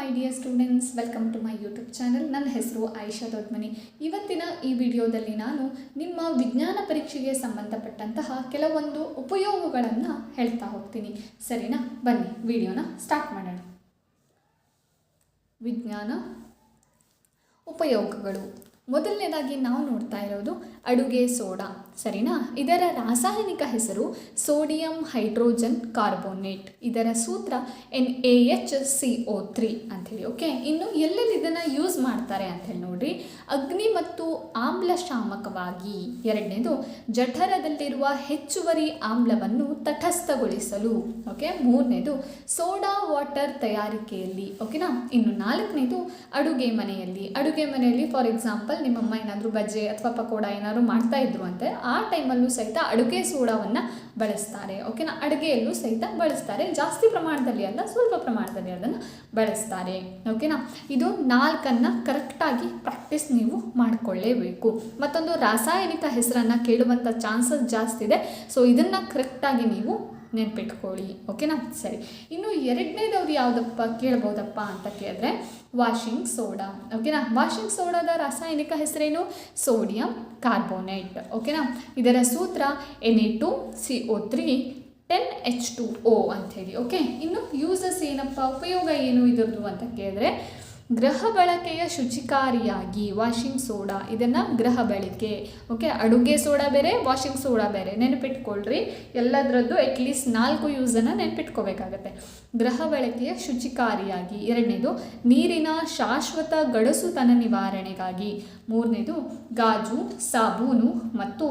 My dear students, welcome to my YouTube channel. ನನ್ನ ಹೆಸರು ಆಯಿಷಾ ದೊಡ್ಮನಿ. ಇವತ್ತಿನ ಈ ವಿಡಿಯೋದಲ್ಲಿ ನಾನು ನಿಮ್ಮ ವಿಜ್ಞಾನ ಪರೀಕ್ಷೆಗೆ ಸಂಬಂಧಪಟ್ಟಂತಹ ಕೆಲವೊಂದು ಉಪಯೋಗಗಳನ್ನು ಹೇಳ್ತಾ ಹೋಗ್ತೀನಿ. ಸರಿನಾ? ಬನ್ನಿ ವಿಡಿಯೋನ ಸ್ಟಾರ್ಟ್ ಮಾಡೋಣ. ವಿಜ್ಞಾನ ಉಪಯೋಗಗಳು. ಮೊದಲನೇದಾಗಿ ನಾವು ನೋಡ್ತಾ ಇರೋದು ಅಡುಗೆ ಸೋಡಾ. ಸರಿನಾ? ಇದರ ರಾಸಾಯನಿಕ ಹೆಸರು ಸೋಡಿಯಂ ಹೈಡ್ರೋಜನ್ ಕಾರ್ಬೋನೇಟ್. ಇದರ ಸೂತ್ರ NaHCO3 ಅಂಥೇಳಿ. ಓಕೆ, ಇನ್ನು ಎಲ್ಲೆಲ್ಲಿ ಇದನ್ನು ಯೂಸ್ ಮಾಡ್ತಾರೆ ಅಂಥೇಳಿ ನೋಡ್ರಿ. ಅಗ್ನಿ ಮತ್ತು ಆಮ್ಲಶಾಮಕವಾಗಿ. ಎರಡನೇದು ಜಠರದಲ್ಲಿರುವ ಹೆಚ್ಚುವರಿ ಆಮ್ಲವನ್ನು ತಟಸ್ಥಗೊಳಿಸಲು. ಓಕೆ, ಮೂರನೇದು ಸೋಡಾ ವಾಟರ್ ತಯಾರಿಕೆಯಲ್ಲಿ. ಓಕೆನಾ? ಇನ್ನು ನಾಲ್ಕನೇದು ಅಡುಗೆ ಮನೆಯಲ್ಲಿ ಫಾರ್ ಎಕ್ಸಾಂಪಲ್ ನಿಮ್ಮಮ್ಮ ಏನಾದರೂ ಬಜ್ಜೆ ಅಥವಾ ಪಕೋಡ ಏನಾದರೂ ಮಾಡ್ತಾ ಇದ್ರು ಅಂತೆ, ಆ ಟೈಮಲ್ಲೂ ಸಹಿತ ಅಡುಗೆ ಸೋಡಾವನ್ನು ಬಳಸ್ತಾರೆ. ಓಕೆನಾ? ಅಡುಗೆಯಲ್ಲೂ ಸಹಿತ ಬಳಸ್ತಾರೆ. ಜಾಸ್ತಿ ಪ್ರಮಾಣದಲ್ಲಿ ಅಲ್ಲ, ಸ್ವಲ್ಪ ಪ್ರಮಾಣದಲ್ಲಿ ಅದನ್ನು ಬಳಸ್ತಾರೆ. ಓಕೆನಾ? ಇದು ನಾಲ್ಕನ್ನು ಕರೆಕ್ಟಾಗಿ ಪ್ರಾಕ್ಟೀಸ್ ನೀವು ಮಾಡಿಕೊಳ್ಳೇಬೇಕು. ಮತ್ತೊಂದು ರಾಸಾಯನಿಕ ಹೆಸರನ್ನು ಕೇಳುವಂಥ ಚಾನ್ಸಸ್ ಜಾಸ್ತಿ ಇದೆ. ಸೊ ಇದನ್ನು ಕರೆಕ್ಟಾಗಿ ನೀವು ನೆನ್ಪಿಟ್ಕೊಳ್ಳಿ. ಓಕೆನಾ? ಸರಿ. ಇನ್ನು ಎರಡನೇದವ್ರು ಯಾವುದಪ್ಪ ಕೇಳ್ಬೋದಪ್ಪ ಅಂತ ಕೇಳಿದ್ರೆ ವಾಷಿಂಗ್ ಸೋಡಾ. ಓಕೆನಾ? ವಾಷಿಂಗ್ ಸೋಡಾದ ರಾಸಾಯನಿಕ ಹೆಸರೇನು? Sodium carbonate. ಓಕೆನಾ? ಇದರ ಸೂತ್ರ Na2CO3 10H2O ಅಂಥೇಳಿ. ಓಕೆ, ಇನ್ನು ಯೂಸಸ್ ಏನಪ್ಪ, ಉಪಯೋಗ ಏನು ಇದರದ್ದು ಅಂತ ಕೇಳಿದ್ರೆ ಗೃಹ ಬಳಕೆಯ ಶುಚಿಕಾರಿಯಾಗಿ. ವಾಷಿಂಗ್ ಸೋಡಾ ಇದನ್ನು ಗೃಹ ಬಳಕೆ. ಓಕೆ, ಅಡುಗೆ ಸೋಡಾ ಬೇರೆ, ವಾಷಿಂಗ್ ಸೋಡಾ ಬೇರೆ. ನೆನಪಿಟ್ಕೊಳ್ರಿ, ಎಲ್ಲದರದ್ದು ಅಟ್ಲೀಸ್ಟ್ 4 ಯೂಸನ್ನು ನೆನಪಿಟ್ಕೋಬೇಕಾಗತ್ತೆ. ಗೃಹ ಬಳಕೆಯ ಶುಚಿಕಾರಿಯಾಗಿ. ಎರಡನೇದು ನೀರಿನ ಶಾಶ್ವತ ಗಡಸುತನ ನಿವಾರಣೆಗಾಗಿ. ಮೂರನೇದು ಗಾಜು, ಸಾಬೂನು ಮತ್ತು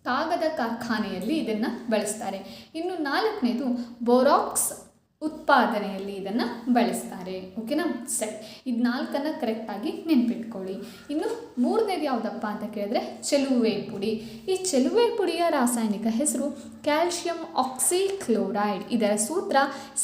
ಕಾಗದ ಕಾರ್ಖಾನೆಯಲ್ಲಿ ಇದನ್ನು ಬಳಸ್ತಾರೆ. ಇನ್ನು ನಾಲ್ಕನೇದು ಬೋರಾಕ್ಸ್ ಉತ್ಪಾದನೆಯಲ್ಲಿ ಇದನ್ನು ಬಳಸ್ತಾರೆ. ಓಕೆನಾ? ಸರಿ, ಇದು ನಾಲ್ಕನ್ನು ಕರೆಕ್ಟಾಗಿ ನೆನ್ಪಿಟ್ಕೊಳ್ಳಿ. ಇನ್ನು ಮೂರನೇದು ಯಾವುದಪ್ಪ ಅಂತ ಕೇಳಿದ್ರೆ ಚೆಲುವೆ ಪುಡಿ. ಈ ಚೆಲುವೆ ಪುಡಿಯ ರಾಸಾಯನಿಕ ಹೆಸರು ಕ್ಯಾಲ್ಶಿಯಂ ಆಕ್ಸಿಕ್ಲೋರೈಡ್. ಇದರ ಸೂತ್ರ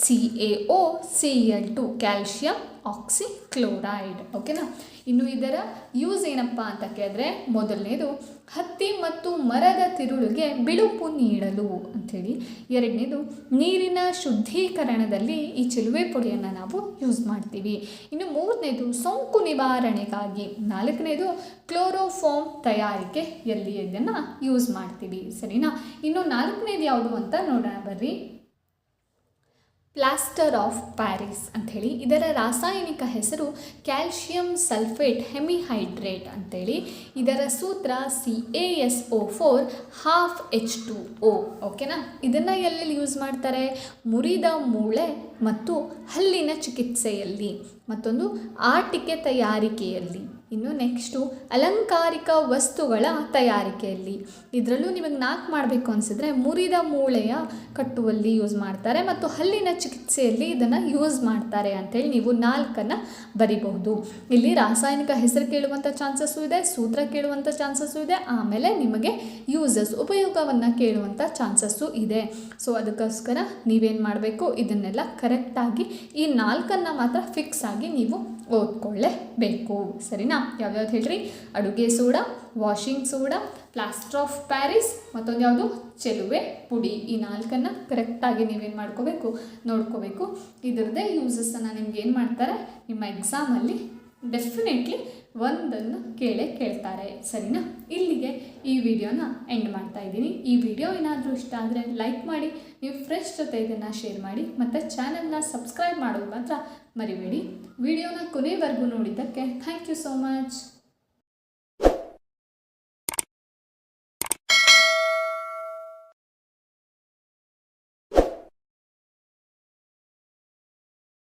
CaOCl2 ಕ್ಯಾಲ್ಶಿಯಂ ಆಕ್ಸಿಕ್ಲೋರೈಡ್. ಓಕೆನಾ? ಇನ್ನು ಇದರ ಯೂಸ್ ಏನಪ್ಪ ಅಂತ ಕೇಳಿದ್ರೆ ಮೊದಲನೇದು ಹತ್ತಿ ಮತ್ತು ಮರದ ತಿರುಳಿಗೆ ಬಿಳುಪು ನೀಡಲು ಅಂಥೇಳಿ. ಎರಡನೇದು ನೀರಿನ ಶುದ್ಧೀಕರಣದಲ್ಲಿ ಈ ಚೆಲುವೆ ಪುಡಿಯನ್ನು ನಾವು ಯೂಸ್ ಮಾಡ್ತೀವಿ. ಇನ್ನು ಮೂರನೇದು ಸೋಂಕು ನಿವಾರಣೆಗಾಗಿ. ನಾಲ್ಕನೇದು ಕ್ಲೋರೋಫಾರ್ಮ್ ತಯಾರಿಕೆಯಲ್ಲಿ ಇದನ್ನು ಯೂಸ್ ಮಾಡ್ತೀವಿ. ಸರಿನಾ? ಇನ್ನು ನಾಲ್ಕನೇದು ಯಾವುದು ಅಂತ ನೋಡೋಣ ಬರ್ರಿ. ಪ್ಲಾಸ್ಟರ್ ಆಫ್ ಪ್ಯಾರಿಸ್ ಅಂಥೇಳಿ. ಇದರ ರಾಸಾಯನಿಕ ಹೆಸರು ಕ್ಯಾಲ್ಶಿಯಂ ಸಲ್ಫೇಟ್ ಹೆಮಿಹೈಡ್ರೇಟ್ ಅಂಥೇಳಿ. ಇದರ ಸೂತ್ರ CaSO4 12H2O. ಓಕೆನಾ? ಇದನ್ನು ಎಲ್ಲೆಲ್ಲಿ ಯೂಸ್ ಮಾಡ್ತಾರೆ? ಮುರಿದ ಮೂಳೆ ಮತ್ತು ಹಲ್ಲಿನ ಚಿಕಿತ್ಸೆಯಲ್ಲಿ. ಮತ್ತೊಂದು ಆಟಿಕೆ ತಯಾರಿಕೆಯಲ್ಲಿ. ಇನ್ನು ನೆಕ್ಸ್ಟು ಅಲಂಕಾರಿಕ ವಸ್ತುಗಳ ತಯಾರಿಕೆಯಲ್ಲಿ. ಇದರಲ್ಲೂ ನಿಮಗೆ 4 ಮಾಡಬೇಕು ಅನಿಸಿದ್ರೆ ಮುರಿದ ಮೂಳೆಯ ಕಟ್ಟುವಲ್ಲಿ ಯೂಸ್ ಮಾಡ್ತಾರೆ ಮತ್ತು ಹಲ್ಲಿನ ಚಿಕಿತ್ಸೆಯಲ್ಲಿ ಇದನ್ನು ಯೂಸ್ ಮಾಡ್ತಾರೆ ಅಂಥೇಳಿ ನೀವು 4 ಬರಿಬಹುದು. ಇಲ್ಲಿ ರಾಸಾಯನಿಕ ಹೆಸರು ಕೇಳುವಂಥ ಚಾನ್ಸಸ್ಸು ಇದೆ, ಸೂತ್ರ ಕೇಳುವಂಥ ಚಾನ್ಸಸ್ಸು ಇದೆ, ಆಮೇಲೆ ನಿಮಗೆ ಯೂಸಸ್ ಉಪಯೋಗವನ್ನು ಕೇಳುವಂಥ ಚಾನ್ಸಸ್ಸು ಇದೆ. ಸೊ ಅದಕ್ಕೋಸ್ಕರ ನೀವೇನು ಮಾಡಬೇಕು, ಇದನ್ನೆಲ್ಲ ಕರೆಕ್ಟಾಗಿ ಈ 4 ಮಾತ್ರ ಫಿಕ್ಸ್ ಆಗಿ ನೀವು ಓದ್ಕೊಳ್ಳೇಬೇಕು. ಸರಿನಾ? ಯಾವ್ಯಾವ್ದು ಹೇಳ್ರಿ? ಅಡುಗೆ soda, washing soda, plaster of Paris, ಮತ್ತೊಂದು ಯಾವುದು? ಚೆಲುವೆ ಪುಡಿ. ಈ 4 ಕರೆಕ್ಟಾಗಿ ನೀವೇನು ಮಾಡ್ಕೋಬೇಕು, ನೋಡ್ಕೋಬೇಕು. ಇದರದ್ದೇ ಯೂಸಸ್ಸನ್ನು ನಿಮ್ಗೆ ಏನು ಮಾಡ್ತಾರೆ, ನಿಮ್ಮ ಎಕ್ಸಾಮಲ್ಲಿ ಡೆಫಿನೆಟ್ಲಿ ಒಂದನ್ನು ಕೇಳ್ತಾರೆ. ಸರಿನಾ? ಇಲ್ಲಿಗೆ ಈ ವಿಡಿಯೋನ ಎಂಡ್ ಮಾಡ್ತಾ ಇದ್ದೀನಿ. ಈ ವಿಡಿಯೋ ಏನಾದರೂ ಇಷ್ಟ ಆದರೆ ಲೈಕ್ ಮಾಡಿ, ನೀವು ಫ್ರೆಂಡ್ಸ್ ಜೊತೆ ಇದನ್ನು ಶೇರ್ ಮಾಡಿ, ಮತ್ತು ಚಾನಲ್ನ ಸಬ್ಸ್ಕ್ರೈಬ್ ಮಾಡೋದು ಮಾತ್ರ ಮರಿಬೇಡಿ. ವಿಡಿಯೋನ ಕೊನೆವರೆಗೂ ನೋಡಿದ್ದಕ್ಕೆ ಥ್ಯಾಂಕ್ ಯು ಸೋ ಮಚ್.